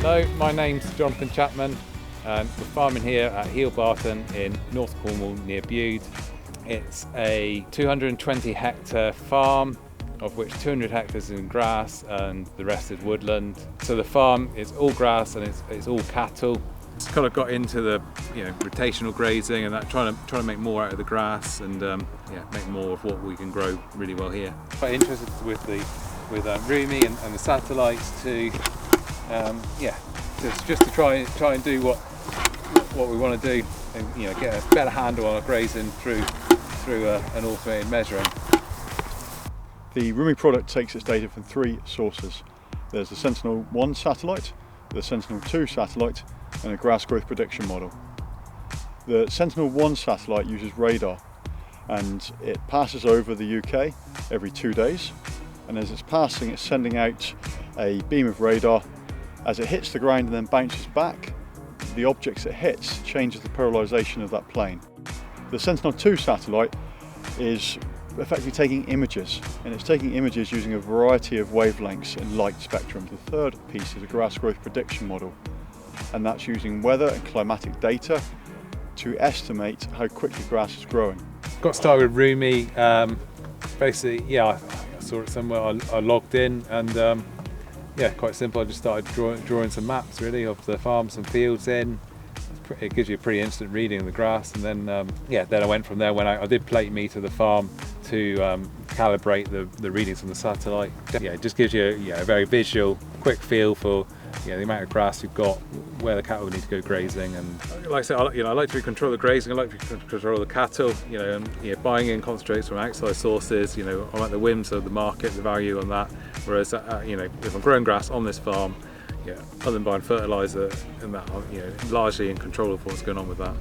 Hello, my name's Jonathan Chapman and we're farming here at Hele Barton in North Cornwall near Bude. It's a 220 hectare farm, of which 200 hectares is in grass and the rest is woodland. So the farm is all grass and it's all cattle. It's kind of got into the rotational grazing and that, trying to make more out of the grass and make more of what we can grow really well here. Quite interested with Rumi and the satellites to just to try and do what we want to do and get a better handle on our grazing through an automated measuring. The Rumi product takes its data from three sources. There's the Sentinel-1 satellite, the Sentinel-2 satellite and a grass growth prediction model. The Sentinel-1 satellite uses radar and it passes over the UK every 2 days, and as it's passing it's sending out a beam of radar. As it hits the ground and then bounces back, the objects it hits changes the polarization of that plane. The Sentinel-2 satellite is effectively taking images, and it's taking images using a variety of wavelengths and light spectrums. The third piece is a grass growth prediction model, and that's using weather and climatic data to estimate how quickly grass is growing. Got started with Rumi, basically, I saw it somewhere, I logged in and quite simple. I just started drawing some maps really of the farms and fields in. It gives you a pretty instant reading of the grass, and then then I went from there when I did plate meter the farm to calibrate the readings from the satellite. It just gives you a very visual, quick feel for the amount of grass you've got, where the cattle need to go grazing, and like I said, I like to control the grazing. I like to control the cattle. And buying in concentrates from outside sources. I'm at the whims of the market, the value on that. Whereas if I'm growing grass on this farm, other than buying fertiliser and that, largely in control of what's going on with that.